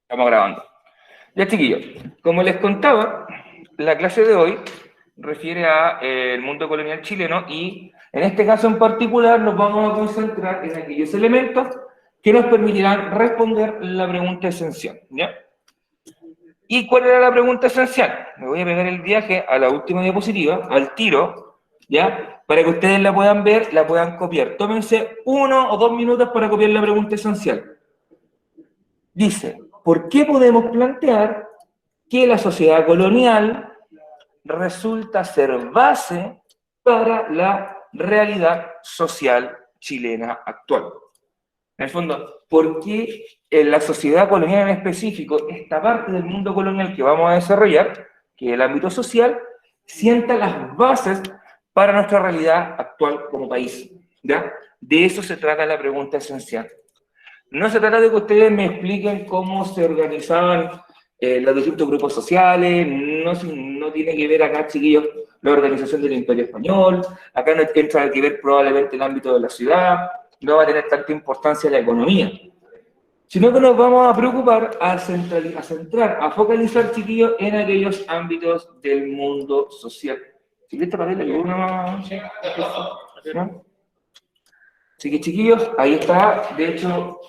Estamos grabando. Ya, chiquillos, como les contaba, la clase de hoy refiere a el mundo colonial chileno y en este caso en particular nos vamos a concentrar en aquellos elementos que nos permitirán responder la pregunta esencial, ¿ya? ¿Y cuál era la pregunta esencial? Me voy a pegar el viaje a la última diapositiva, al tiro, ¿ya? Para que ustedes la puedan ver, la puedan copiar. Tómense 1 o 2 minutos para copiar la pregunta esencial. Dice, ¿por qué podemos plantear que la sociedad colonial resulta ser base para la realidad social chilena actual? En el fondo, ¿por qué en la sociedad colonial en específico, esta parte del mundo colonial que vamos a desarrollar, que es el ámbito social, sienta las bases para nuestra realidad actual como país? ¿Ya? De eso se trata la pregunta esencial. No se trata de que ustedes me expliquen cómo se organizaban los distintos grupos sociales, no tiene que ver acá, chiquillos, la organización del Imperio Español, acá no entra que ver probablemente el ámbito de la ciudad, no va a tener tanta importancia la economía, sino que nos vamos a preocupar a centrar, a focalizar, chiquillos, en aquellos ámbitos del mundo social. ¿Sí que esta papel le una? ¿No? Así que, chiquillos, ahí está. De hecho,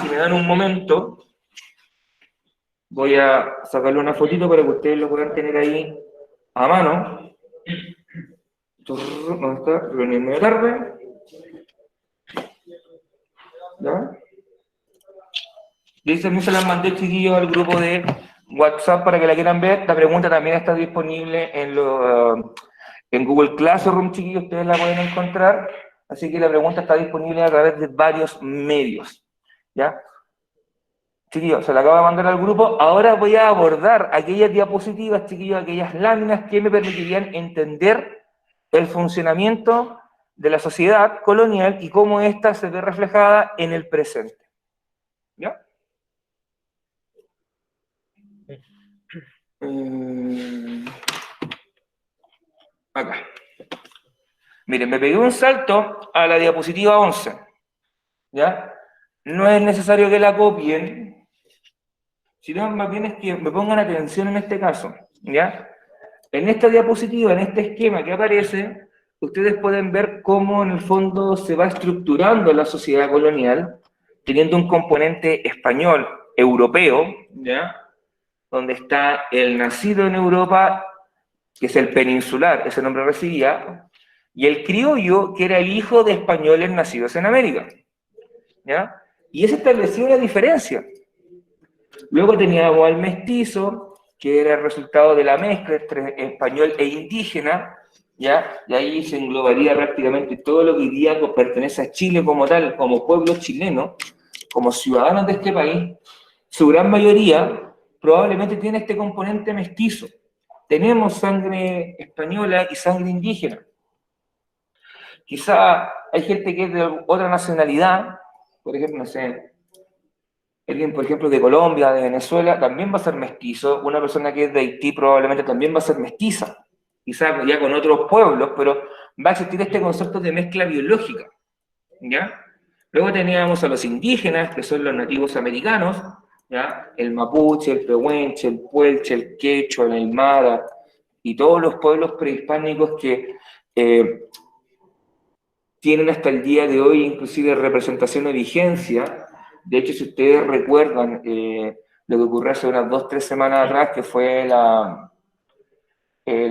si me dan un momento, voy a sacarle una fotito para que ustedes lo puedan tener ahí a mano. ¿Dónde está? Reunirme de tarde. ¿Ya? Dice, me se las mandé, chiquillos, al grupo de WhatsApp para que la quieran ver. La pregunta también está disponible en Google Classroom, chiquillos, ustedes la pueden encontrar. Así que la pregunta está disponible a través de varios medios. ¿Ya? Chiquillos, se la acabo de mandar al grupo. Ahora voy a abordar aquellas diapositivas, chiquillos, aquellas láminas que me permitirían entender el funcionamiento de la sociedad colonial y cómo ésta se ve reflejada en el presente. ¿Ya? Acá. Miren, me pegué un salto a la diapositiva 11. ¿Ya? No es necesario que la copien, sino más bien es que me pongan atención en este caso. ¿Ya? En esta diapositiva, en este esquema que aparece, ustedes pueden ver cómo en el fondo se va estructurando la sociedad colonial, teniendo un componente español, europeo, ¿ya? Donde está el nacido en Europa, que es el peninsular, ese nombre recibía, y el criollo, que era el hijo de españoles nacidos en América. ¿Ya? Y eso establecía una diferencia. Luego teníamos al mestizo, que era el resultado de la mezcla entre español e indígena, ¿ya? Y ahí se englobaría prácticamente todo lo que hoy día pertenece a Chile como tal, como pueblo chileno, como ciudadanos de este país. Su gran mayoría probablemente tiene este componente mestizo. Tenemos sangre española y sangre indígena. Quizá hay gente que es de otra nacionalidad, por ejemplo, no sé, alguien, por ejemplo, de Colombia, de Venezuela, también va a ser mestizo. Una persona que es de Haití probablemente también va a ser mestiza. Quizá ya con otros pueblos, pero va a existir este concepto de mezcla biológica. ¿Ya? Luego teníamos a los indígenas, que son los nativos americanos, ¿ya? El mapuche, el pehuenche, el puelche, el quechua, el aymara, y todos los pueblos prehispánicos que tienen hasta el día de hoy inclusive representación o vigencia. De hecho, si ustedes recuerdan lo que ocurrió hace unas 2 o 3 semanas atrás, que fue la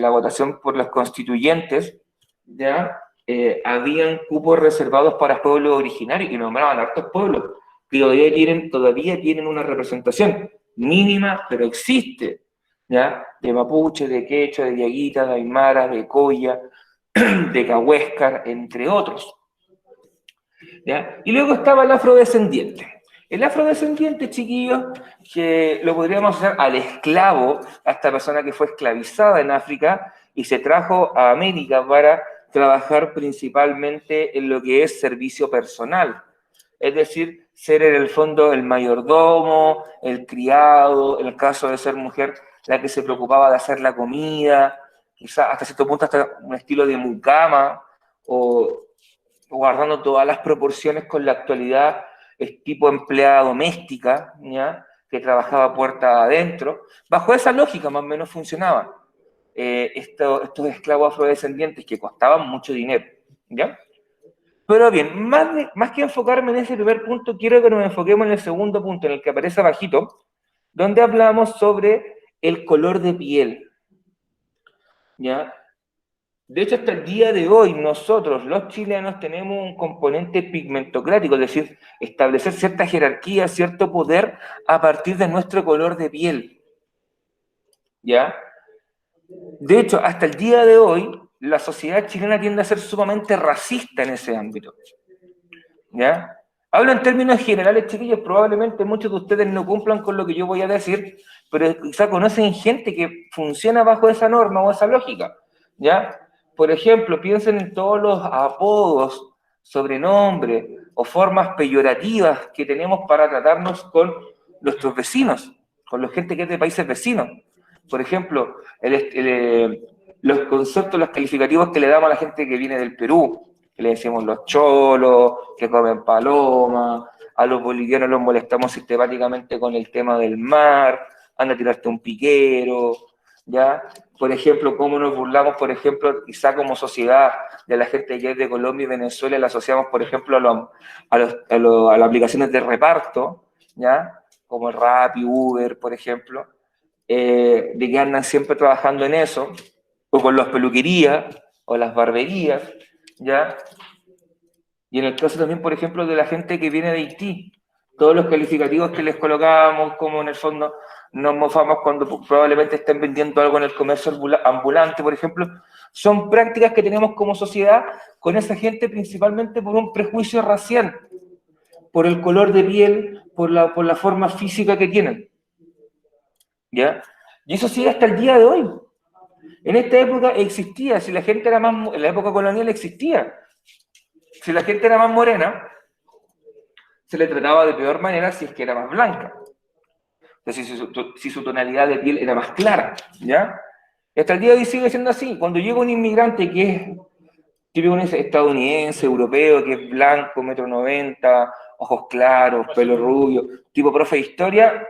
votación por las constituyentes, ¿ya? Habían cupos reservados para pueblos originarios y nombraban a hartos pueblos que todavía tienen una representación mínima, pero existe, ¿ya? De mapuche, de quechua, de diaguita, de aymara, de coya, de cahuéscar, entre otros. ¿Ya? Y luego estaba el afrodescendiente. El afrodescendiente, chiquillos, que lo podríamos hacer al esclavo, a esta persona que fue esclavizada en África y se trajo a América para trabajar principalmente en lo que es servicio personal. Es decir, ser en el fondo el mayordomo, el criado, en el caso de ser mujer, la que se preocupaba de hacer la comida, quizás hasta cierto punto hasta un estilo de mucama, o guardando todas las proporciones con la actualidad, es tipo empleada doméstica, ¿ya? que trabajaba puerta adentro. Bajo esa lógica más o menos funcionaba. Estos esclavos afrodescendientes que costaban mucho dinero, ¿ya? Pero bien, más que enfocarme en ese primer punto, quiero que nos enfoquemos en el segundo punto, en el que aparece abajito, donde hablamos sobre el color de piel, ¿ya? De hecho, hasta el día de hoy, nosotros, los chilenos, tenemos un componente pigmentocrático, es decir, establecer cierta jerarquía, cierto poder a partir de nuestro color de piel, ¿ya? De hecho, hasta el día de hoy, la sociedad chilena tiende a ser sumamente racista en ese ámbito, ¿ya? Hablo en términos generales, chiquillos, probablemente muchos de ustedes no cumplan con lo que yo voy a decir, pero quizá conocen gente que funciona bajo esa norma o esa lógica, ¿ya? Por ejemplo, piensen en todos los apodos, sobrenombres o formas peyorativas que tenemos para tratarnos con nuestros vecinos, con la gente que es de países vecinos. Por ejemplo, los conceptos, los calificativos que le damos a la gente que viene del Perú, que le decimos los cholos, que comen paloma, a los bolivianos los molestamos sistemáticamente con el tema del mar, anda a tirarte un piquero, ¿ya? Por ejemplo, cómo nos burlamos, por ejemplo, quizá como sociedad de la gente que es de Colombia y Venezuela, la asociamos, por ejemplo, a las aplicaciones de reparto, ¿ya? Como el Rappi, Uber, por ejemplo, de que andan siempre trabajando en eso, o con las peluquerías, o las barberías, ¿ya? Y en el caso también, por ejemplo, de la gente que viene de Haití, todos los calificativos que les colocábamos, como en el fondo nos mofamos cuando probablemente estén vendiendo algo en el comercio ambulante, por ejemplo, son prácticas que tenemos como sociedad con esa gente principalmente por un prejuicio racial, por el color de piel, por la forma física que tienen, ¿ya? Y eso sigue hasta el día de hoy. En esta época existía, si la gente era más, en la época colonial existía. Si la gente era más morena, se le trataba de peor manera si es que era más blanca. Entonces, si su tonalidad de piel era más clara, ¿ya? Y hasta el día de hoy sigue siendo así. Cuando llega un inmigrante que es típico estadounidense, europeo, que es blanco, 1,90 m, ojos claros, pelo rubio, tipo profe de historia,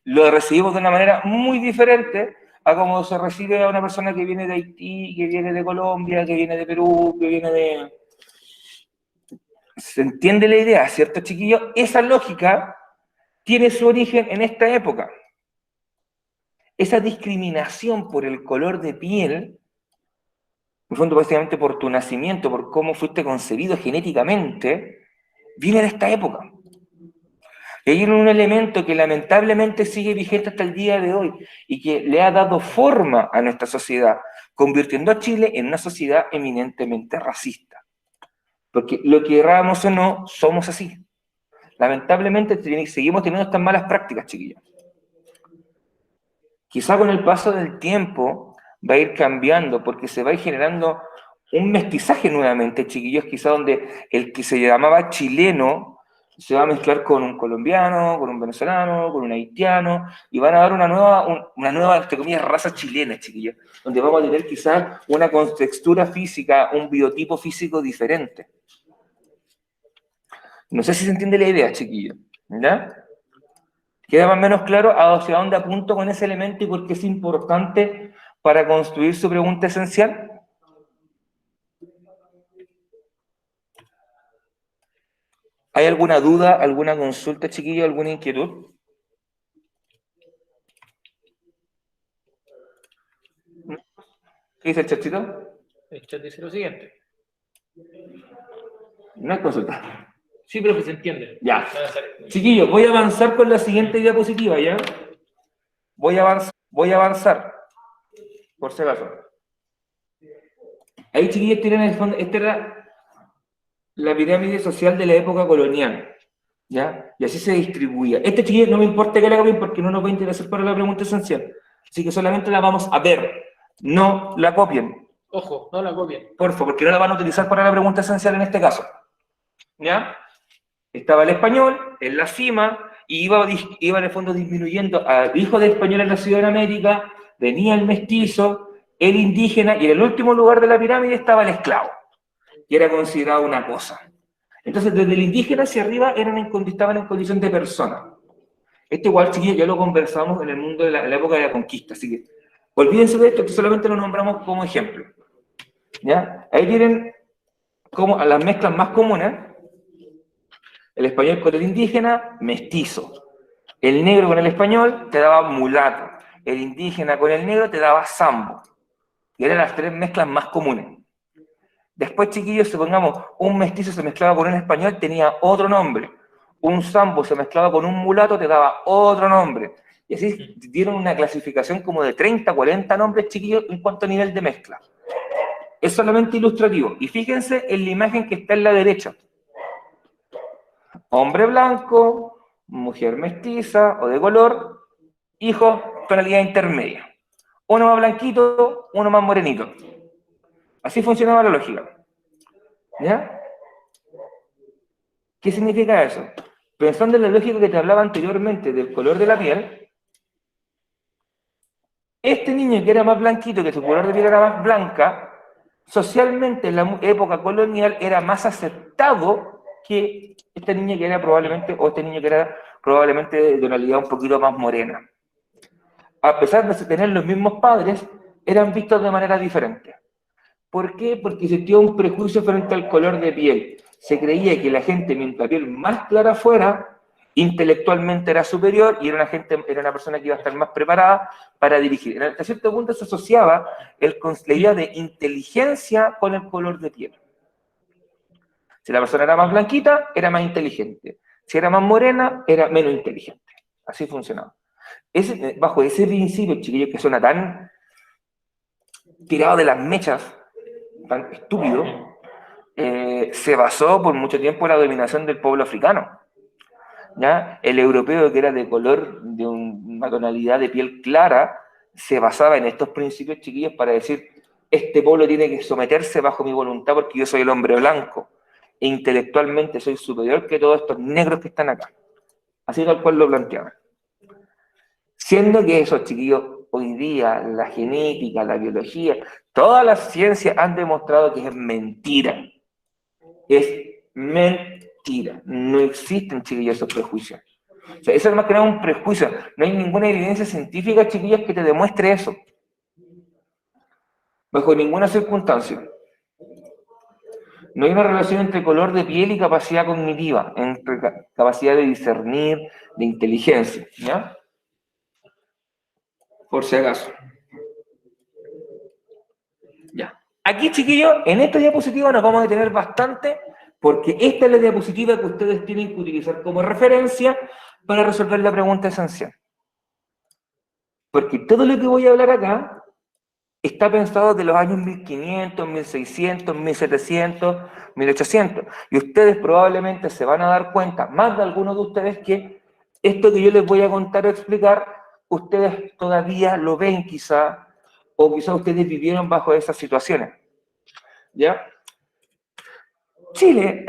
lo recibimos de una manera muy diferente a como se recibe a una persona que viene de Haití, que viene de Colombia, que viene de Perú, que viene de... ¿Se entiende la idea, cierto, chiquillos? Esa lógica tiene su origen en esta época. Esa discriminación por el color de piel, en el fondo básicamente por tu nacimiento, por cómo fuiste concebido genéticamente, viene de esta época. Y hay un elemento que lamentablemente sigue vigente hasta el día de hoy y que le ha dado forma a nuestra sociedad, convirtiendo a Chile en una sociedad eminentemente racista. Porque lo que queramos o no, somos así. Lamentablemente seguimos teniendo estas malas prácticas, chiquillos. Quizá con el paso del tiempo va a ir cambiando porque se va a ir generando un mestizaje nuevamente, chiquillos, quizá donde el que se llamaba chileno se va a mezclar con un colombiano, con un venezolano, con un haitiano, y van a dar una nueva, entre comillas, raza chilena, chiquillos, donde vamos a tener quizá una contextura física, un biotipo físico diferente. No sé si se entiende la idea, chiquillos, ¿ya? ¿Queda más o menos claro hacia dónde apunto con ese elemento y por qué es importante para construir su pregunta esencial? ¿Hay alguna duda, alguna consulta, chiquillo, alguna inquietud? ¿Qué dice el chatito? El chat dice lo siguiente. No hay consulta. Sí, pero que se entiende. Ya. Chiquillos, voy a avanzar con la siguiente diapositiva, ¿ya? Voy a avanzar. Por si acaso. Ahí, chiquillos, tienen el fondo. Esta era la pirámide social de la época colonial, ¿ya? Y así se distribuía. Este, chiquillos, no me importa que la hagan porque no nos va a interesar para la pregunta esencial. Así que solamente la vamos a ver. No la copien. Ojo, no la copien. Por favor, porque no la van a utilizar para la pregunta esencial en este caso. ¿Ya? Estaba el español en la cima y iba en el fondo disminuyendo al hijo de español en la Ciudad de América, venía el mestizo, el indígena, y en el último lugar de la pirámide estaba el esclavo, que era considerado una cosa. Entonces, desde el indígena hacia arriba estaban en condición de persona. Esto igual, chiquillos, ya lo conversamos en el mundo de la época de la conquista, así que olvídense de esto, que solamente lo nombramos como ejemplo. ¿Ya? Ahí tienen como a las mezclas más comunes: el español con el indígena, mestizo. El negro con el español te daba mulato. El indígena con el negro te daba sambo. Y eran las tres mezclas más comunes. Después, chiquillos, supongamos, un mestizo se mezclaba con un español, tenía otro nombre. Un sambo se mezclaba con un mulato, te daba otro nombre. Y así dieron una clasificación como de 30, 40 nombres, chiquillos, en cuanto a nivel de mezcla. Es solamente ilustrativo. Y fíjense en la imagen que está en la derecha. Hombre blanco, mujer mestiza o de color, hijo, tonalidad intermedia. Uno más blanquito, uno más morenito. Así funcionaba la lógica. ¿Ya? ¿Qué significa eso? Pensando en la lógica que te hablaba anteriormente del color de la piel, este niño que era más blanquito, que su color de piel era más blanca, socialmente en la época colonial era más aceptado que esta niña que era probablemente, o este niño que era probablemente de tonalidad un poquito más morena. A pesar de tener los mismos padres, eran vistos de manera diferente. ¿Por qué? Porque existía un prejuicio frente al color de piel. Se creía que la gente, mientras la piel más clara fuera, intelectualmente era superior y era una persona que iba a estar más preparada para dirigir. Hasta cierto punto se asociaba la idea de inteligencia con el color de piel. Si la persona era más blanquita, era más inteligente. Si era más morena, era menos inteligente. Así funcionaba. Bajo ese principio, chiquillos, que suena tan tirado de las mechas, tan estúpido, se basó por mucho tiempo en la dominación del pueblo africano. ¿Ya? El europeo, que era de color, de una tonalidad de piel clara, se basaba en estos principios, chiquillos, para decir: este pueblo tiene que someterse bajo mi voluntad porque yo soy el hombre blanco e intelectualmente soy superior que todos estos negros que están acá. Así tal cual lo planteaban. Siendo que esos, chiquillos, hoy día la genética, la biología, todas las ciencias han demostrado que es mentira. Es mentira. No existen, chiquillos, esos prejuicios. O sea, eso es más que nada un prejuicio. No hay ninguna evidencia científica, chiquillos, que te demuestre eso. Bajo ninguna circunstancia. No hay una relación entre color de piel y capacidad cognitiva, entre capacidad de discernir, de inteligencia. ¿Ya? Por si acaso. Ya. Aquí, chiquillos, en esta diapositiva nos vamos a detener bastante, porque esta es la diapositiva que ustedes tienen que utilizar como referencia para resolver la pregunta esencial. Porque todo lo que voy a hablar acá está pensado de los años 1500, 1600, 1700, 1800. Y ustedes probablemente se van a dar cuenta, más de algunos de ustedes, que esto que yo les voy a contar o explicar, ustedes todavía lo ven quizá, o quizá ustedes vivieron bajo esas situaciones. ¿Ya? Chile,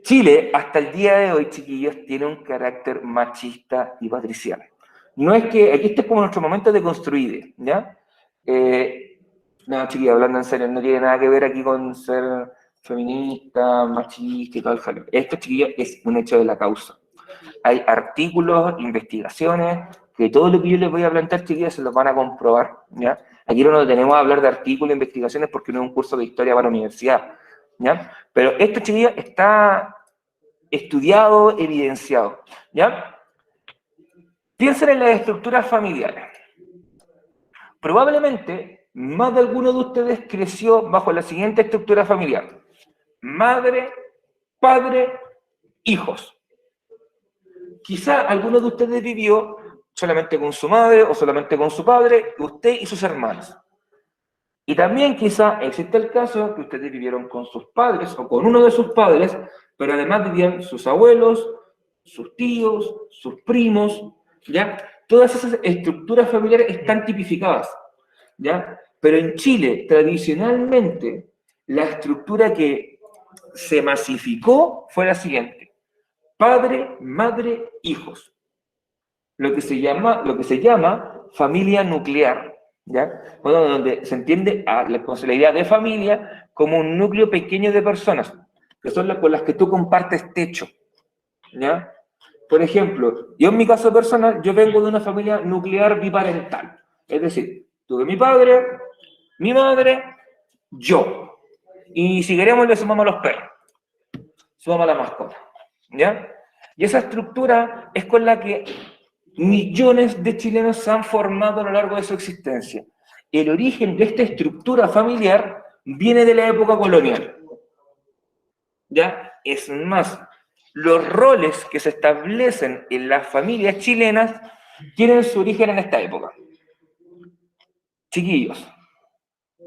Chile hasta el día de hoy, chiquillos, tiene un carácter machista y patricial. No es que, aquí este es como nuestro momento de construir, ¿ya? No, chiquillos, hablando en serio, no tiene nada que ver aquí con ser feminista, machista y todo el jaleo. Esto, chiquillos, es un hecho de la causa. Hay artículos, investigaciones, que todo lo que yo les voy a plantear, chiquillos, se los van a comprobar, ¿ya? Aquí no nos tenemos a hablar de artículos, investigaciones, porque no es un curso de historia para la universidad, ¿ya? Pero esto, chiquillos, está estudiado, evidenciado, ¿ya? Piensen en las estructuras familiares. Probablemente, más de alguno de ustedes creció bajo la siguiente estructura familiar: madre, padre, hijos. Quizá alguno de ustedes vivió solamente con su madre o solamente con su padre, usted y sus hermanos. Y también quizá existe el caso que ustedes vivieron con sus padres o con uno de sus padres, pero además vivían sus abuelos, sus tíos, sus primos, ¿ya? Todas esas estructuras familiares están tipificadas, ¿ya? Pero en Chile, tradicionalmente, la estructura que se masificó fue la siguiente: padre, madre, hijos. Lo que se llama familia nuclear, ¿ya? Bueno, donde se entiende con la idea de familia como un núcleo pequeño de personas, que son con las que tú compartes techo, ¿ya? por ejemplo, yo en mi caso personal, yo vengo de una familia nuclear biparental. Es decir, tuve mi padre, mi madre, yo. Y si queremos le sumamos a los perros, sumamos a la mascota. ¿Ya? Y esa estructura es con la que millones de chilenos se han formado a lo largo de su existencia. El origen de esta estructura familiar viene de la época colonial. ¿Ya? Es más, los roles que se establecen en las familias chilenas tienen su origen en esta época. Chiquillos,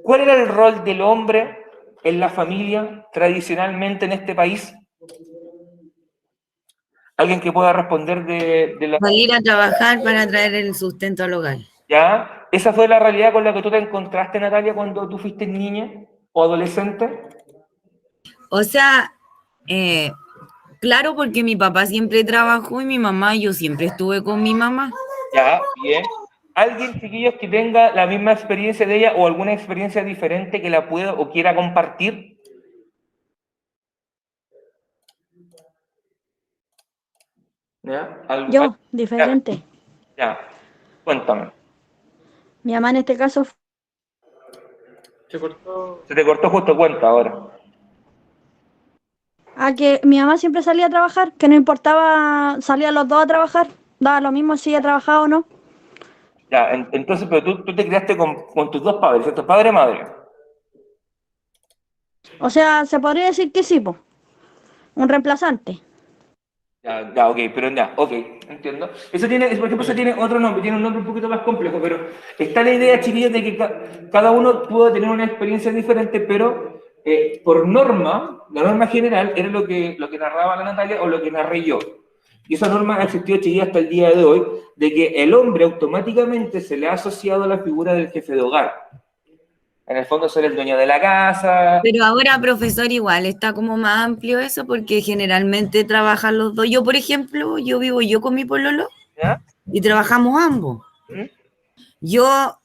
¿cuál era el rol del hombre en la familia tradicionalmente en este país? ¿Alguien que pueda responder de la... Salir a trabajar para traer el sustento al hogar. ¿Ya? ¿Esa fue la realidad con la que tú te encontraste, Natalia, cuando tú fuiste niña o adolescente? O sea, claro, porque mi papá siempre trabajó y mi mamá, yo siempre estuve con mi mamá. Ya, bien. ¿Alguien, chiquillos, que tenga la misma experiencia de ella o alguna experiencia diferente que la pueda o quiera compartir? ¿Ya? Yo, diferente. Ya, cuéntame. Mi mamá en este caso, Se cortó. Se te cortó justo cuenta ahora. a que mi mamá siempre salía a trabajar, que no importaba, salían los dos a trabajar, daba lo mismo si ella trabajaba o no. Ya, entonces, pero tú te criaste con tus dos padres, ¿cierto? Padre y madre. O sea, se podría decir que sí, po, un reemplazante. Ya, ok, pero ya, ok, entiendo. Eso tiene, por ejemplo, eso tiene otro nombre, tiene un nombre un poquito más complejo, pero está la idea, chiquillos, de que cada uno pudo tener una experiencia diferente, pero por norma, la norma general era lo que narraba la Natalia o lo que narré yo. Y esa norma ha existido, chiquillos, hasta el día de hoy, de que el hombre automáticamente se le ha asociado a la figura del jefe de hogar. En el fondo ser el dueño de la casa. Pero ahora, profesor, igual está como más amplio eso porque generalmente trabajan los dos. Yo, por ejemplo, yo vivo yo con mi pololo ¿Ya? y trabajamos ambos. ¿Mm? Yo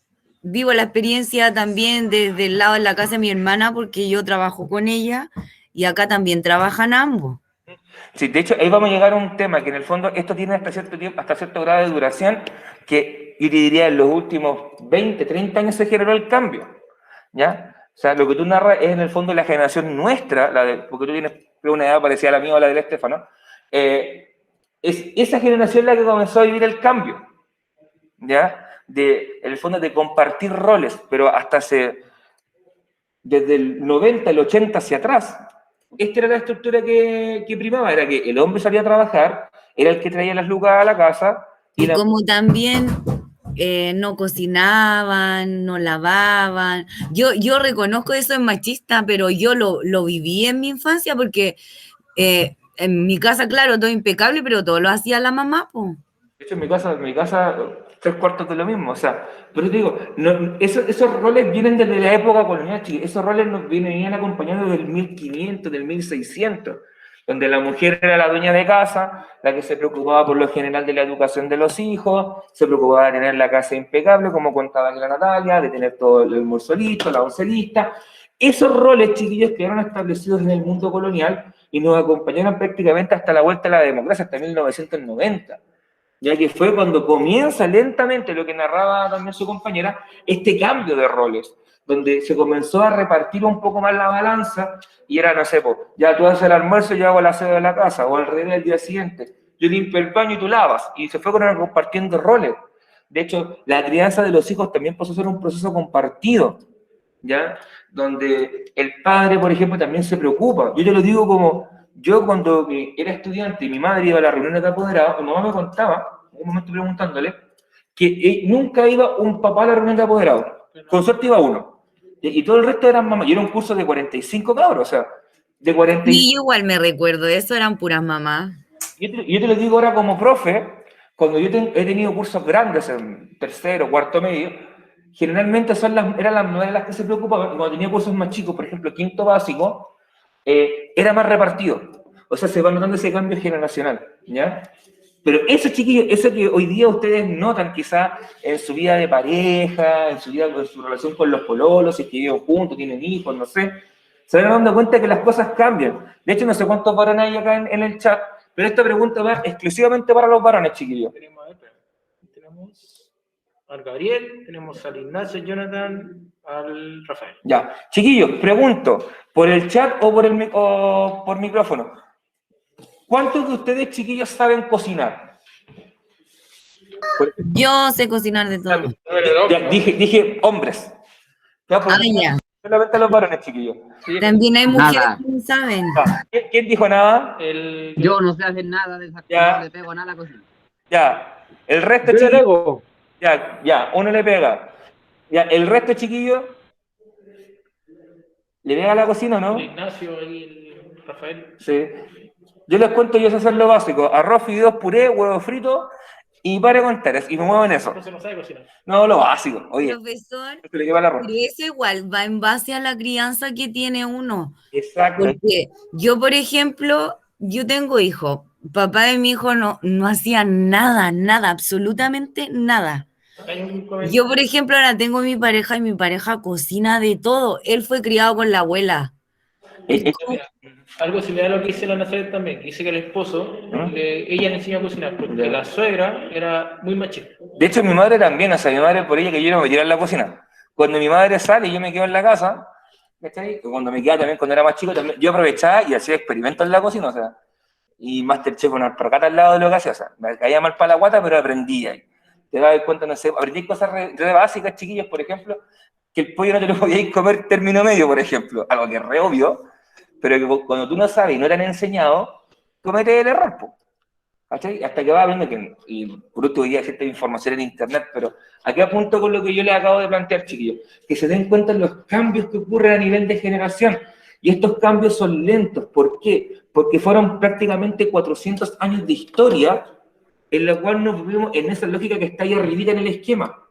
vivo la experiencia también desde el lado de la casa de mi hermana porque yo trabajo con ella y acá también trabajan ambos. Sí, de hecho, ahí vamos a llegar a un tema que en el fondo esto tiene hasta cierto tiempo, hasta cierto grado de duración, que yo te diría en los últimos 20, 30 años se generó el cambio, ¿ya? O sea, lo que tú narras es en el fondo la generación nuestra, porque tú tienes una edad parecida a la mía o la del Estefano, es esa generación la que comenzó a vivir el cambio, ¿ya? En el fondo de compartir roles, pero desde el 90, el 80 hacia atrás, esta era la estructura que primaba, era que el hombre salía a trabajar, era el que traía las lucas a la casa. Y como también no cocinaban, no lavaban. Yo reconozco eso es machista, pero yo lo viví en mi infancia porque en mi casa, claro, todo impecable, pero todo lo hacía la mamá, pues. De hecho, en mi casa, 3/4 de lo mismo, o sea, pero te digo, no, esos roles vienen desde la época colonial, esos roles nos venían acompañados del 1500, del 1600, donde la mujer era la dueña de casa, la que se preocupaba por lo general de la educación de los hijos, se preocupaba de tener la casa impecable, como contaba aquí la Natalia, de tener todo el almuerzo listo, la once lista. Esos roles, chiquillos, quedaron establecidos en el mundo colonial y nos acompañaron prácticamente hasta la vuelta a la democracia, hasta 1990. Ya que fue cuando comienza lentamente lo que narraba también su compañera, este cambio de roles, donde se comenzó a repartir un poco más la balanza y era, no sé, ya tú haces el almuerzo, yo hago el aseo de la casa, o al revés el día siguiente, yo limpio el baño y tú lavas, y se fue compartiendo roles. De hecho, la crianza de los hijos también pasó a ser un proceso compartido, ¿ya? Donde el padre, por ejemplo, también se preocupa. Yo te lo digo como, yo cuando era estudiante y mi madre iba a la reunión de apoderados, mi mamá me contaba, en un momento preguntándole, que nunca iba un papá a la reunión de apoderados, con suerte iba uno, y todo el resto eran mamás, y era un curso de 45 cabros, o sea, de 45. Y yo igual me recuerdo, eso eran puras mamás. Yo te lo digo ahora como profe, cuando yo he tenido cursos grandes en tercero, cuarto medio, generalmente eran las mujeres las que se preocupaban, y cuando tenía cursos más chicos, por ejemplo, quinto básico, era más repartido. O sea, se va notando ese cambio generacional, ¿ya? Pero eso, chiquillos, eso que hoy día ustedes notan quizá en su vida de pareja, en su relación con los pololos, si es que viven juntos, tienen hijos, no sé, se van dando cuenta que las cosas cambian. De hecho, no sé cuántos varones hay acá en el chat, Pero esta pregunta va exclusivamente para los varones, chiquillos. Tenemos, a ver, tenemos al Gabriel, tenemos al Ignacio, Jonathan, al Rafael. Ya, chiquillos, pregunto, ¿por el chat o por micrófono? ¿Cuántos de ustedes, chiquillos, saben cocinar? Yo sé cocinar de todo. Ya, dije hombres. Ya, Ah, ya. solamente los varones, chiquillos. También hay mujeres Nada. que no saben. Ya, ¿quién dijo nada? Yo no sé hacer nada de esas Ya. cosas, no le pego nada a la cocina. Ya, el resto, Yo le chiquillos. pego. Ya, uno le pega. Ya, el resto, chiquillos. ¿Le pega a la cocina o no? El Ignacio y el Rafael. Sí. Yo les cuento, yo sé hacer lo básico: arroz, fideos, puré, huevo frito y para contar. Y me muevo en eso. Entonces no sabe cocinar. No, lo básico. Oye, Profesor, se le lleva el arroz. pero eso igual va en base a la crianza que tiene uno. Exacto. Porque yo, por ejemplo, yo tengo hijos. Papá de mi hijo no hacía nada, absolutamente nada. Hay un comentario. Yo, por ejemplo, ahora tengo mi pareja y mi pareja cocina de todo. Él fue criado con la abuela. Algo similar a lo que dice la Nazaret también, que dice que el esposo, ella le enseñó a cocinar, porque la suegra era muy machista. De hecho, mi madre también, o sea, mi madre por ella que yo no me metiera en la cocina. Cuando mi madre sale y yo me quedo en la casa, ¿cachai? Cuando me quedaba también, cuando era más chico, también, yo aprovechaba y hacía experimentos en la cocina, o sea, y Masterchef una alpargata al lado de lo que hacía, o sea, me caía mal para la guata, pero aprendía. Te das cuenta, no sé, aprendí cosas re básicas, chiquillos, por ejemplo, que el pollo no te lo podíais comer término medio, por ejemplo, algo que es re obvio, pero que cuando tú no sabes y no te han enseñado, comete el error, po. ¿Cachai? Hasta que vas viendo que, y por último ya hay cierta información en internet, pero aquí apunto con lo que yo les acabo de plantear, chiquillos, que se den cuenta de los cambios que ocurren a nivel de generación, y estos cambios son lentos. ¿Por qué? Porque fueron prácticamente 400 años de historia en la cual nos movimos en esa lógica que está ahí arribita en el esquema.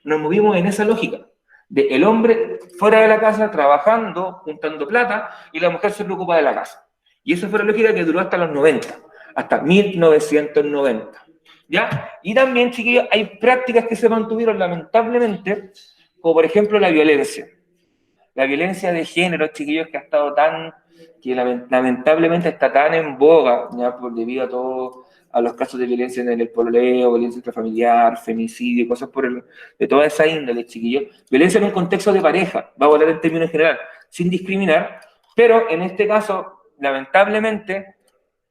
Nos movimos en esa lógica de el hombre fuera de la casa trabajando, juntando plata, y la mujer se preocupa de la casa. Y esa fue la lógica que duró hasta los 90, hasta 1990. ¿Ya? Y también, chiquillos, hay prácticas que se mantuvieron lamentablemente, como por ejemplo la violencia. La violencia de género, chiquillos, que ha estado que lamentablemente está tan en boga, ya debido a todo, a los casos de violencia en el pololeo, violencia intrafamiliar, femicidio, cosas de toda esa índole, chiquillos. Violencia en un contexto de pareja, va a hablar en términos general, sin discriminar, pero en este caso, lamentablemente,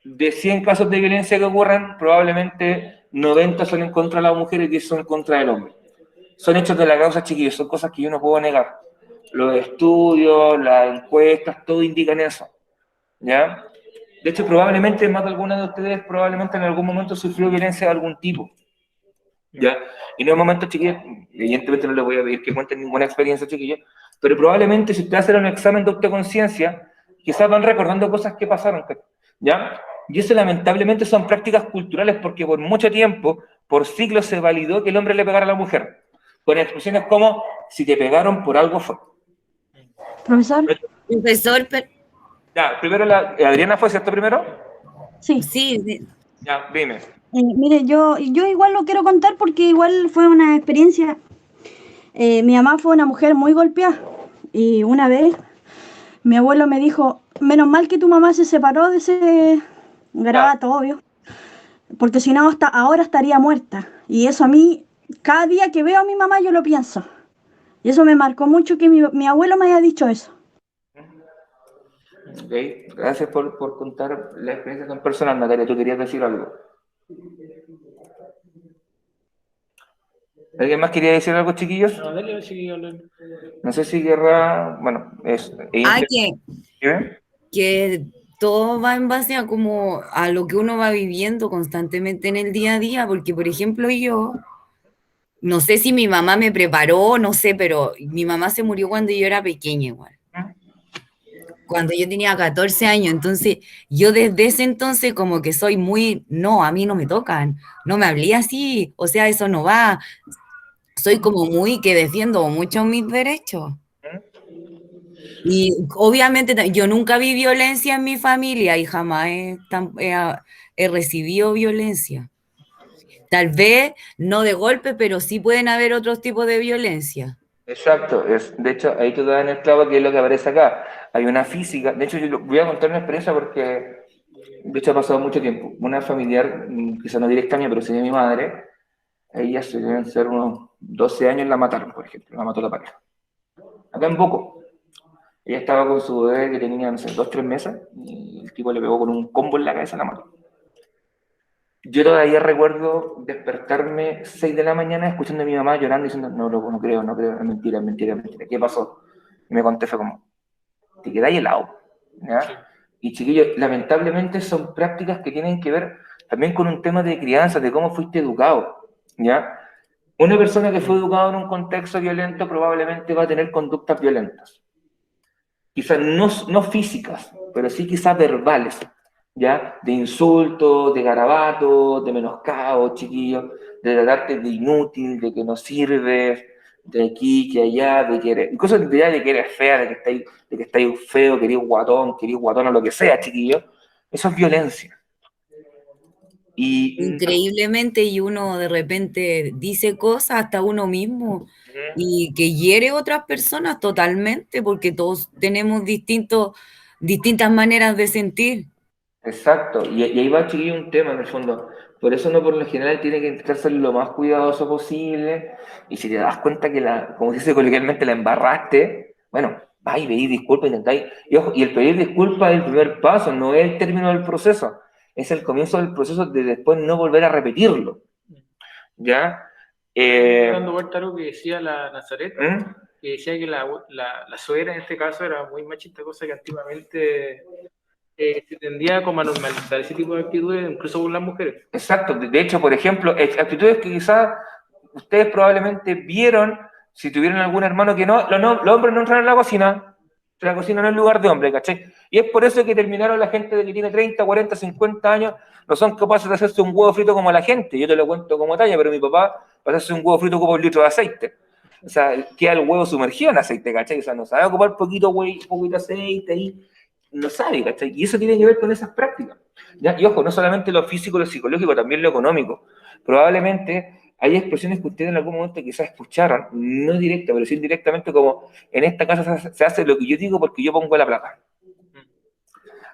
de 100 casos de violencia que ocurran, probablemente 90 son en contra de las mujeres y 10 son en contra del hombre. Son hechos de la causa, chiquillos, son cosas que yo no puedo negar. Los estudios, las encuestas, todo indican eso, ¿ya? De hecho, probablemente más de alguna de ustedes probablemente en algún momento sufrió violencia de algún tipo, ¿ya? Y no es momento, chiquillos, evidentemente no les voy a pedir que cuenten ninguna experiencia, chiquillos, pero probablemente si ustedes hacen un examen de autoconciencia, quizás van recordando cosas que pasaron, ¿ya? Y eso lamentablemente son prácticas culturales porque por mucho tiempo, por siglos se validó que el hombre le pegara a la mujer, con expresiones como, si te pegaron por algo fue. Profesor, Profesor, Ya, primero Adriana fue, ¿cierto, primero? sí. sí, Ya, dime. Mire, yo igual lo quiero contar porque igual fue una experiencia. Mi mamá fue una mujer muy golpeada y una vez mi abuelo me dijo, menos mal que tu mamá se separó de ese garabato, obvio, porque si no hasta ahora estaría muerta. Y eso a mí, cada día que veo a mi mamá yo lo pienso. Y eso me marcó mucho que mi abuelo me haya dicho eso. Ok, gracias por contar la experiencia tan personal, Natalia. ¿Tú querías decir algo? ¿Alguien más quería decir algo, chiquillos? No, dale, a ver si hablan. No sé si querrá, bueno, es... que todo va en base a como a lo que uno va viviendo constantemente en el día a día, porque por ejemplo yo, no sé si mi mamá me preparó, no sé, pero mi mamá se murió cuando yo era pequeña igual. Cuando yo tenía 14 años, entonces yo desde ese entonces como que soy muy, no, a mí no me tocan, no me hablé así, o sea, eso no va, soy como muy que defiendo mucho mis derechos. Y obviamente yo nunca vi violencia en mi familia y jamás he recibido violencia. Tal vez no de golpe, pero sí pueden haber otros tipos de violencia. Exacto, de hecho, ahí tú das en el clavo que es lo que aparece acá. Hay una física, de hecho, yo voy a contar una experiencia porque de hecho ha pasado mucho tiempo. Una familiar, quizá no directa mía, pero sí de mi madre, ella se deben ser unos 12 años, la mataron, por ejemplo, la mató la pareja. Acá en Boco, ella estaba con su bebé que tenía, no sé, 2, 3 meses, y el tipo le pegó con un combo en la cabeza, la mató. Yo todavía recuerdo despertarme 6 de la mañana escuchando a mi mamá llorando diciendo, no creo, es mentira, es mentira, es mentira. ¿Qué pasó? Y me conté, fue como, te quedáis helado, ¿ya? Y chiquillos, lamentablemente son prácticas que tienen que ver también con un tema de crianza, de cómo fuiste educado, ¿ya? Una persona que fue educada en un contexto violento probablemente va a tener conductas violentas. Quizás no físicas, pero sí quizás verbales, ¿ya? De insultos, de garabatos, de menoscabo, chiquillos, de tratarte de inútil, de que no sirves, de aquí, que allá, de que eres, incluso de que eres fea, de que estáis feo, que eres guatona, lo que sea, chiquillos. Eso es violencia. Y Increíblemente, y uno de repente dice cosas hasta uno mismo y que hiere a otras personas totalmente, porque todos tenemos distintas maneras de sentir. exacto, y ahí va, chiquillo, un tema en el fondo. Por eso uno por lo general tiene que intentar ser lo más cuidadoso posible, y si te das cuenta que, como se dice coloquialmente, la embarraste, bueno, va y pedís disculpas, intentáis, y ojo, y el pedir disculpas es el primer paso, no es el término del proceso, es el comienzo del proceso de después no volver a repetirlo, ¿ya? Dando vuelta a algo que decía la Nazaret, que decía que la suegra en este caso era muy machista, cosa que antiguamente se tendía como a normalizar ese tipo de actitudes, incluso por las mujeres. Exacto, de hecho, por ejemplo, actitudes que quizás ustedes probablemente vieron si tuvieron algún hermano que no, los hombres no entran a la cocina no es el lugar de hombre, ¿cachai? Y es por eso que terminaron la gente de que tiene 30, 40, 50 años, no son capaces de hacerse un huevo frito como la gente, yo te lo cuento como talla, pero mi papá, para hacerse un huevo frito ocupa 1 litro de aceite. O sea, queda el huevo sumergido en aceite, ¿cachai? O sea, no sabe ocupar poquito aceite ahí, no sabe, ¿cachai? Y eso tiene que ver con esas prácticas, ¿ya? Y ojo, no solamente lo físico, lo psicológico, también lo económico. Probablemente hay expresiones que ustedes en algún momento quizás escucharon, no directa, pero sí indirectamente, como en esta casa se hace lo que yo digo porque yo pongo la plata.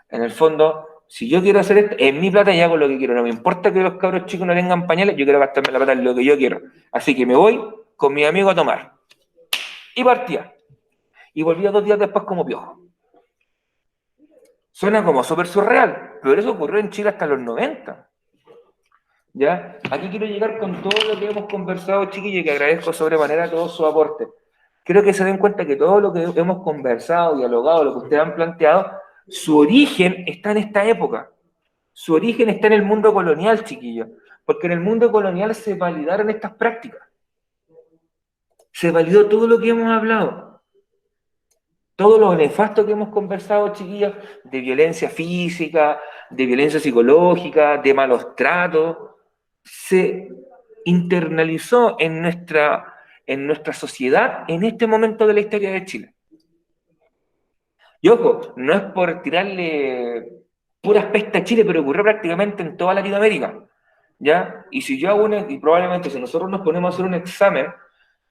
En el fondo, si yo quiero hacer esto, es mi plata y hago lo que quiero. No me importa que los cabros chicos no tengan pañales, yo quiero gastarme la plata en lo que yo quiero. Así que me voy con mi amigo a tomar. Y partía. Y volvía 2 días después como piojo. Suena como súper surreal, pero eso ocurrió en Chile hasta los 90. ¿Ya? Aquí quiero llegar con todo lo que hemos conversado, chiquillos, y que agradezco sobremanera todo su aporte. Quiero que se den cuenta que todo lo que hemos conversado, dialogado, lo que ustedes han planteado, su origen está en esta época. Su origen está en el mundo colonial, chiquillos. Porque en el mundo colonial se validaron estas prácticas. Se validó todo lo que hemos hablado. Todo lo nefasto que hemos conversado, chiquillos, de violencia física, de violencia psicológica, de malos tratos, se internalizó en nuestra sociedad en este momento de la historia de Chile. Y ojo, no es por tirarle puras pestas a Chile, pero ocurrió prácticamente en toda Latinoamérica, ¿ya? Y si yo hago y probablemente si nosotros nos ponemos a hacer un examen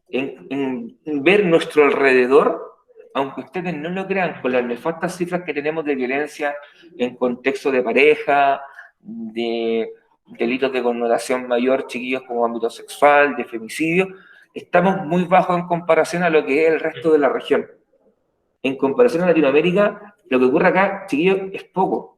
en ver nuestro alrededor, aunque ustedes no lo crean, con las nefastas cifras que tenemos de violencia en contexto de pareja, de delitos de connotación mayor, chiquillos, como ámbito sexual, de femicidio, estamos muy bajos en comparación a lo que es el resto de la región. En comparación a Latinoamérica, lo que ocurre acá, chiquillos, es poco.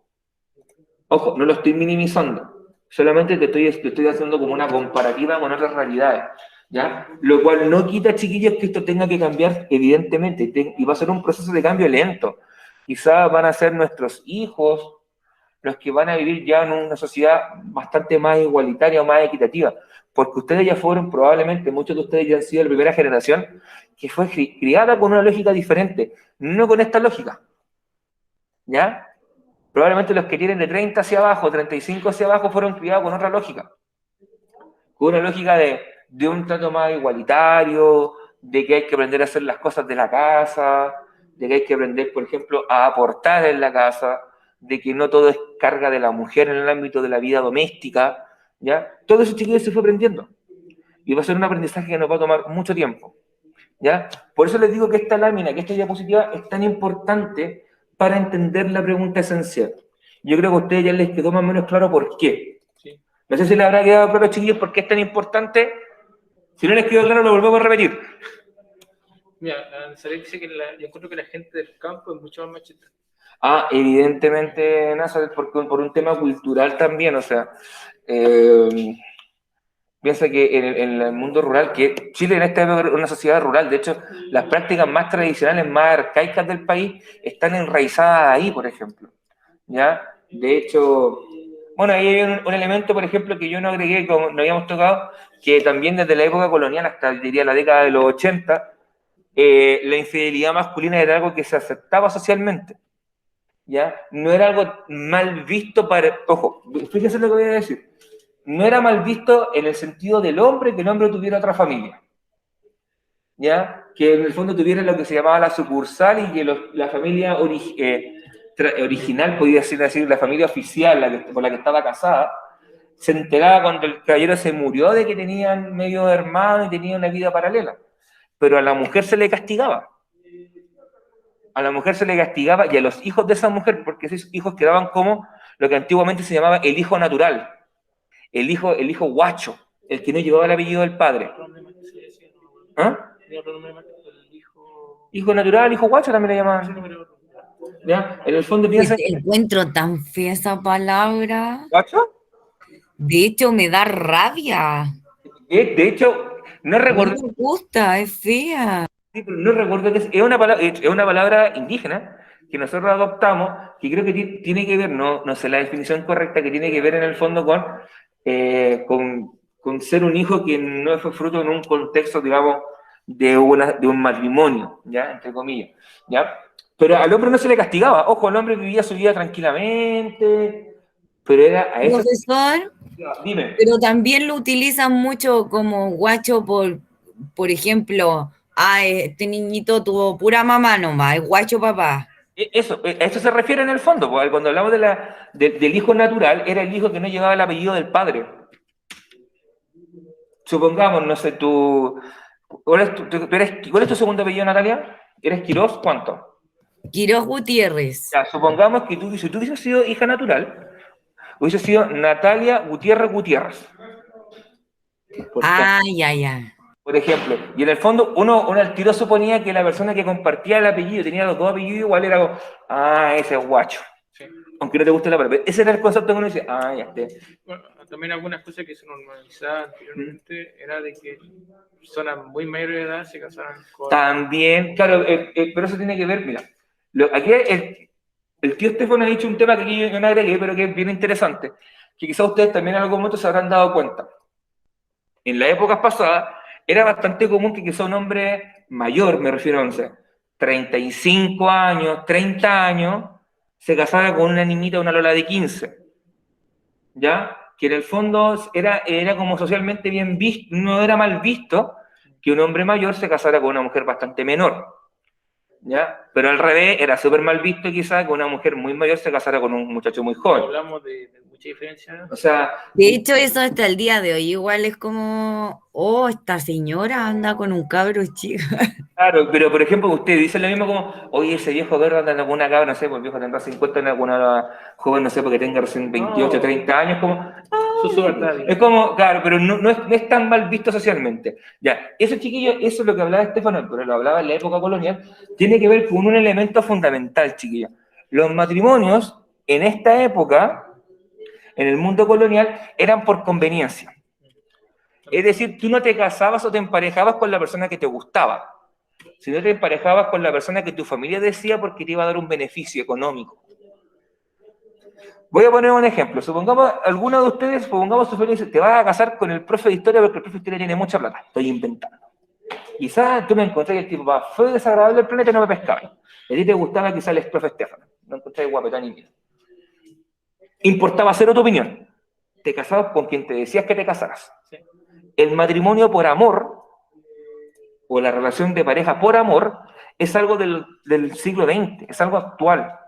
Ojo, no lo estoy minimizando, solamente te estoy haciendo como una comparativa con otras realidades, ¿ya? Lo cual no quita, chiquillos, que esto tenga que cambiar, evidentemente, y va a ser un proceso de cambio lento. Quizás van a ser nuestros hijos los que van a vivir ya en una sociedad bastante más igualitaria o más equitativa, porque ustedes ya fueron, probablemente muchos de ustedes ya han sido la primera generación que fue criada con una lógica diferente, no con esta lógica, ¿ya? Probablemente los que tienen de 30 hacia abajo, 35 hacia abajo, fueron criados con otra lógica, con una lógica de un trato más igualitario, de que hay que aprender a hacer las cosas de la casa, de que hay que aprender, por ejemplo, a aportar en la casa, de que no todo es carga de la mujer en el ámbito de la vida doméstica, ¿ya? Todo eso, chiquillos, se fue aprendiendo. Y va a ser un aprendizaje que nos va a tomar mucho tiempo, ¿ya? Por eso les digo que esta lámina, que esta diapositiva es tan importante para entender la pregunta esencial. Yo creo que a ustedes ya les quedó más o menos claro por qué. Sí. No sé si les habrá quedado claro, chiquillos, por qué es tan importante. Si no les quedó claro, lo volvemos a repetir. Mira, la Nazaret dice que yo encuentro que la gente del campo es mucho más machista. Evidentemente, Nazaret, porque por un tema cultural también, o sea, piensa que en el mundo rural, que Chile en esta época es una sociedad rural, de hecho, las prácticas más tradicionales, más arcaicas del país, están enraizadas ahí, por ejemplo, ¿ya? De hecho, bueno, ahí hay un elemento, por ejemplo, que yo no agregué, como no habíamos tocado, que también desde la época colonial hasta, diría, la década de los 80, la infidelidad masculina era algo que se aceptaba socialmente, ¿ya? No era algo mal visto para... Ojo, fíjense lo que voy a decir. No era mal visto en el sentido del hombre que el hombre tuviera otra familia, ¿ya? Que en el fondo tuviera lo que se llamaba la sucursal y que la familia original, podía decir, la familia oficial, con la que estaba casada, se enteraba cuando el caballero se murió de que tenían medio hermano y tenía una vida paralela. Pero a la mujer se le castigaba. A la mujer se le castigaba y a los hijos de esa mujer, porque esos hijos quedaban como lo que antiguamente se llamaba el hijo natural, el hijo guacho, el que no llevaba el apellido del padre. ¿Ah? Hijo natural, hijo guacho también le llamaban. ¿Ya? En el fondo piensan... Encuentro tan fea esa palabra. ¿Guacho? De hecho, me da rabia. De hecho, no recuerdo... No me gusta, es fea. Sí, pero no recuerdo que es una palabra indígena que nosotros adoptamos, que creo que tiene que ver, no sé la definición correcta, que tiene que ver en el fondo con ser un hijo que no fue fruto en un contexto, digamos, de un matrimonio, ¿ya? Entre comillas, ¿ya? Pero al hombre no se le castigaba. Ojo, el hombre vivía su vida tranquilamente, pero era a eso... Profesor, Dime. pero también lo utilizan mucho como guacho por ejemplo, este niñito tuvo pura mamá nomás, es guacho papá. Eso, a eso se refiere en el fondo, porque cuando hablamos del hijo natural, era el hijo que no llevaba el apellido del padre. Supongamos, no sé, ¿cuál es tu segundo apellido, Natalia? ¿Eres Quirós? ¿Cuánto? Quirós Gutiérrez. Ya, supongamos que si tú hubieses sido hija natural, hubiese sido Natalia Gutiérrez Gutiérrez. Ya. Por ejemplo, y en el fondo uno al tiro suponía que la persona que compartía el apellido, tenía los dos apellidos igual, era como, ese es guacho. Sí. Aunque no te guste la palabra. Ese era el concepto que uno dice, ya esté. Bueno, también algunas cosas que se normalizaban anteriormente era de que personas muy mayores de edad se casaran con... También, claro, pero eso tiene que ver, mira, aquí el tío Estefano ha dicho un tema que aquí yo no agregué, pero que es bien interesante, que quizás ustedes también en algún momento se habrán dado cuenta. En las épocas pasadas, era bastante común que quizá un hombre mayor, me refiero a 11, 35 años, 30 años, se casara con una niñita, una lola de 15. ¿Ya? Que en el fondo era como socialmente bien visto, no era mal visto que un hombre mayor se casara con una mujer bastante menor. ¿Ya? Pero al revés, era súper mal visto quizá que una mujer muy mayor se casara con un muchacho muy joven. Hablamos de mucha diferencia. O sea... De hecho, eso hasta el día de hoy igual es como, esta señora anda con un cabro chico. Claro, pero por ejemplo, usted dice lo mismo como, oye, ese viejo verde anda con una cabra, no sé, pues el viejo tendrá 50, en alguna joven, no sé, porque tenga recién 28, 30 años, como... es como, claro, pero no es tan mal visto socialmente. Ya, eso, chiquillo, eso es lo que hablaba Estefano, pero lo hablaba en la época colonial, tiene que ver con un elemento fundamental, chiquillo. Los matrimonios, en esta época, en el mundo colonial, eran por conveniencia. Es decir, tú no te casabas o te emparejabas con la persona que te gustaba, sino te emparejabas con la persona que tu familia decía porque te iba a dar un beneficio económico. Voy a poner un ejemplo. Supongamos, alguno de ustedes, su familia dice, te vas a casar con el profe de historia porque el profe de historia tiene mucha plata. Estoy inventando. Quizás tú me encontré y el tipo, fue desagradable el planeta y no me pescaba. Y a ti te gustaba quizás el profe Estefano. No encontré guapetón ni miedo. Importaba cero tu opinión. Te casabas con quien te decías que te casaras. Sí. El matrimonio por amor, o la relación de pareja por amor, es algo del siglo XX, es algo actual.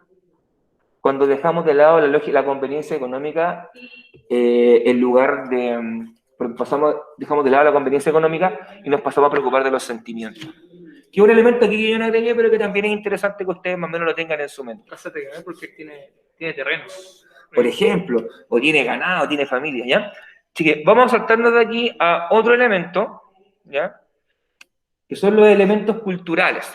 Cuando dejamos de lado la lógica, la conveniencia económica, en lugar de... dejamos de lado la conveniencia económica y nos pasamos a preocupar de los sentimientos. Que es un elemento aquí que yo no agregué, pero que también es interesante que ustedes más o menos lo tengan en su mente. Pásate que porque tiene terreno. Por ejemplo, o tiene ganado, tiene familia, ¿ya? Así que vamos a saltarnos de aquí a otro elemento, ¿ya? Que son los elementos culturales,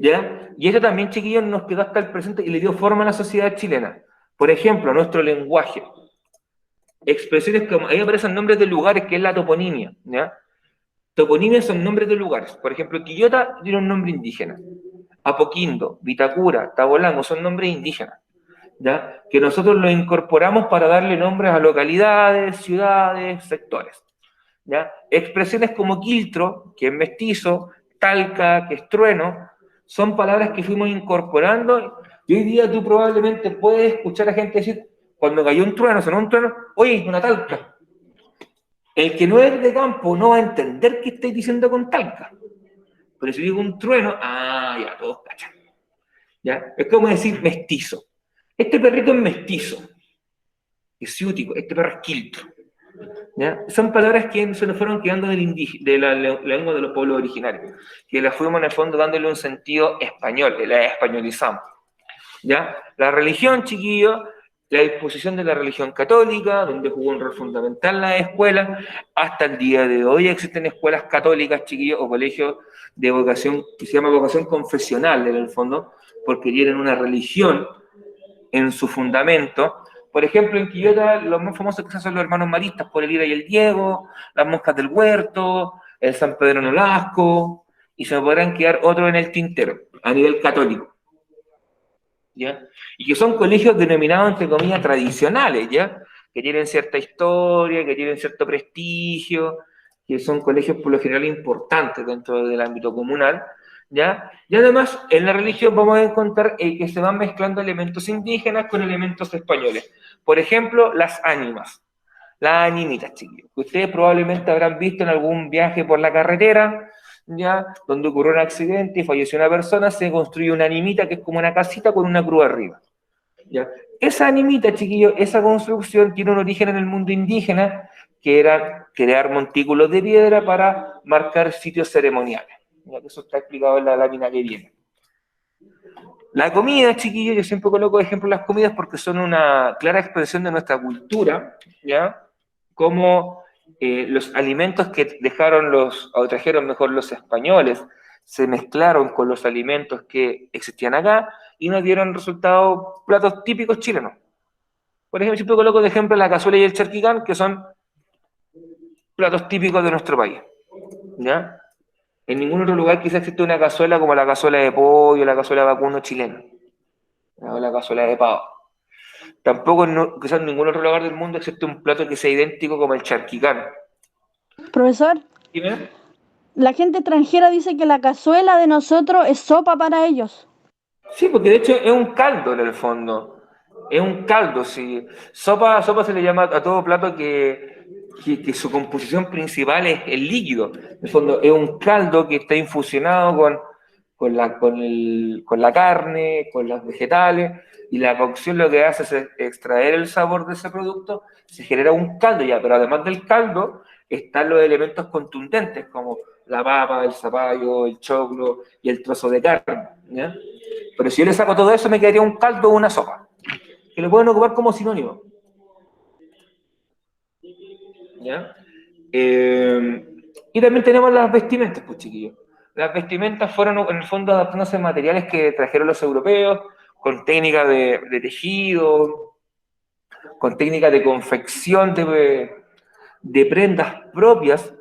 ¿ya? Y eso también, chiquillos, nos quedó hasta el presente y le dio forma a la sociedad chilena. Por ejemplo, nuestro lenguaje. Expresiones como, ahí aparecen nombres de lugares, que es la toponimia, ¿ya? Toponimias son nombres de lugares. Por ejemplo, Quillota tiene un nombre indígena. Apoquindo, Vitacura, Tabolango son nombres indígenas, ¿ya? Que nosotros los incorporamos para darle nombres a localidades, ciudades, sectores, ¿ya? Expresiones como quiltro, que es mestizo, talca, que es trueno, son palabras que fuimos incorporando y hoy día tú probablemente puedes escuchar a gente decir, cuando cayó un trueno, sonó un trueno, oye, una talca. El que no es de campo no va a entender qué estáis diciendo con talca. Pero si digo un trueno, ya, todos cachan. ¿Ya? Es como decir mestizo. Este perrito es mestizo. Es ciútico. Este perro es quiltro. ¿Ya? Son palabras que se nos fueron quedando de la lengua de los pueblos originarios. Que las fuimos en el fondo dándole un sentido español, las españolizamos. ¿Ya? La religión, chiquillos, la disposición de la religión católica, donde jugó un rol fundamental la escuela, hasta el día de hoy existen escuelas católicas, chiquillos, o colegios de vocación, que se llama vocación confesional, en el fondo, porque tienen una religión en su fundamento. Por ejemplo, en Quillota, los más famosos que son los hermanos maristas, por el Ira y el Diego, las monjas del Huerto, el San Pedro Nolasco, y se me podrán quedar otros en el tintero, a nivel católico. ¿Ya? Y que son colegios denominados, entre comillas, tradicionales, ¿ya? Que tienen cierta historia, que tienen cierto prestigio, que son colegios por lo general importantes dentro del ámbito comunal, ¿ya? Y además, en la religión vamos a encontrar que se van mezclando elementos indígenas con elementos españoles. Por ejemplo, las ánimas, las animitas, chiquillos, que ustedes probablemente habrán visto en algún viaje por la carretera, ¿ya? Donde ocurrió un accidente y falleció una persona, se construye una animita que es como una casita con una cruz arriba, ¿ya? Esa animita, chiquillos, esa construcción tiene un origen en el mundo indígena, que era crear montículos de piedra para marcar sitios ceremoniales, ¿ya? Eso está explicado en la lámina que viene. La comida, chiquillos, yo siempre coloco de ejemplo las comidas porque son una clara expresión de nuestra cultura, ¿ya? Como los alimentos que trajeron mejor los españoles, se mezclaron con los alimentos que existían acá y nos dieron resultados platos típicos chilenos. Por ejemplo, siempre coloco de ejemplo la cazuela y el charquicán, que son platos típicos de nuestro país, ¿ya? En ningún otro lugar quizás existe una cazuela como la cazuela de pollo, la cazuela de vacuno chilena, o la cazuela de pavo. Tampoco quizás en ningún otro lugar del mundo existe un plato que sea idéntico como el charquicán. Profesor, ¿Dime? la gente extranjera dice que la cazuela de nosotros es sopa para ellos. Sí, porque de hecho es un caldo en el fondo. Es un caldo, sí. Sopa se le llama a todo plato que su composición principal es el líquido. En el fondo es un caldo que está infusionado con la carne, con los vegetales, y la cocción lo que hace es extraer el sabor de ese producto, se genera un caldo ya, pero además del caldo están los elementos contundentes como la papa, el zapallo, el choclo y el trozo de carne, ¿ya? Pero si yo le saco todo eso, me quedaría un caldo o una sopa, que lo pueden ocupar como sinónimo, ¿ya? Y también tenemos las vestimentas, pues, chiquillos. Las vestimentas fueron, en el fondo, adaptándose a materiales que trajeron los europeos, con técnicas de tejido, con técnicas de confección de prendas propias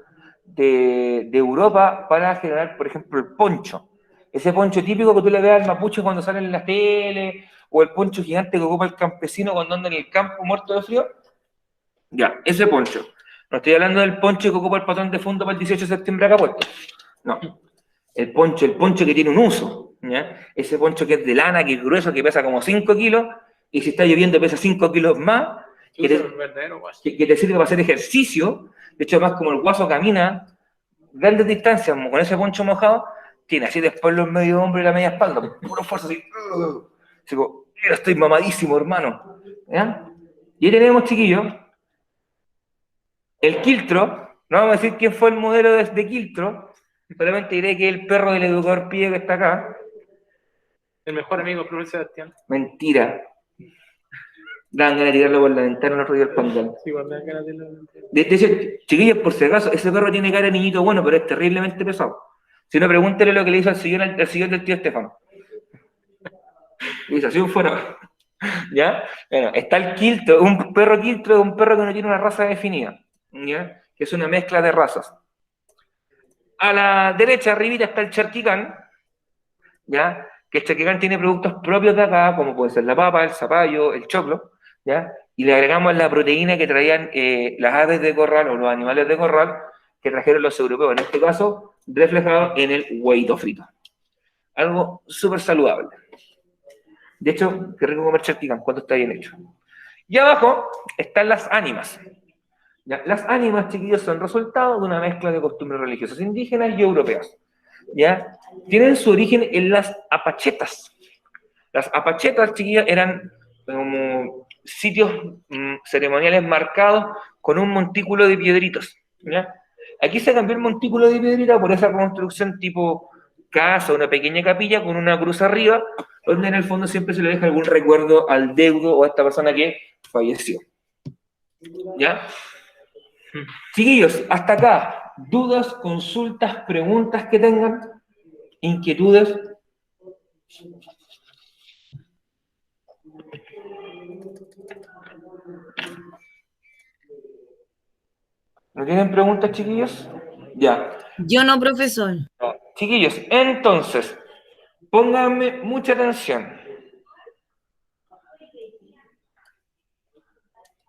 de Europa para generar, por ejemplo, el poncho. Ese poncho típico que tú le ves al mapuche cuando sale en la tele, o el poncho gigante que ocupa el campesino cuando anda en el campo muerto de frío. Ya, ese poncho. No estoy hablando del poncho que ocupa el patrón de fondo para el 18 de septiembre acá puesto. No. El poncho que tiene un uso, ¿ya? Ese poncho que es de lana, que es grueso, que pesa como 5 kilos, y si está lloviendo pesa 5 kilos más, que te sirve para hacer ejercicio. De hecho, además, como el guaso camina grandes distancias con ese poncho mojado, tiene así después los medio hombro y la media espalda, puro esfuerzo así. Digo, estoy mamadísimo, hermano. ¿Ya? Y ahí tenemos, chiquillos, el quiltro. No vamos a decir quién fue el modelo de quiltro, Solamente diré que el perro del educador Pío que está acá. El mejor amigo del profesor Sebastián. Mentira. Dan ganas de tirarlo por la ventana el otro día del pangal. Sí, igual me dan ganas de la- De hecho, chiquillos, por si acaso, ese perro tiene cara de niñito bueno, pero es terriblemente pesado. Si no, pregúntele lo que le hizo al sillón del tío Estefano. Le hizo así un fuera. ¿Ya? Bueno, está el quiltro, un perro quiltro es un perro que no tiene una raza definida, ¿ya? Que es una mezcla de razas. A la derecha, arribita, está el charquicán, ¿ya? Que el charquicán tiene productos propios de acá, como puede ser la papa, el zapallo, el choclo, ¿ya? Y le agregamos la proteína que traían las aves de corral o los animales de corral que trajeron los europeos, en este caso, reflejado en el huevito frito. Algo súper saludable. De hecho, qué rico comer charquicán cuando está bien hecho. Y abajo están las ánimas. ¿Ya? Las ánimas, chiquillos, son resultado de una mezcla de costumbres religiosas indígenas y europeas. ¿Ya? Tienen su origen en las apachetas. Las apachetas, chiquillos, eran como sitios ceremoniales marcados con un montículo de piedritos. ¿Ya? Aquí se cambió el montículo de piedrita por esa construcción tipo casa, una pequeña capilla con una cruz arriba, donde en el fondo siempre se le deja algún recuerdo al deudo o a esta persona que falleció. ¿Ya? Chiquillos, hasta acá, dudas, consultas, preguntas que tengan, inquietudes. ¿No tienen preguntas, chiquillos? Ya. Yo no, profesor. No. Chiquillos, entonces, pónganme mucha atención.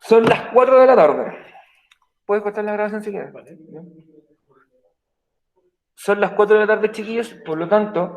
Son las 4 de la tarde. ¿Puedes cortar la grabación si quieres? Son las 4 de la tarde, chiquillos, por lo tanto,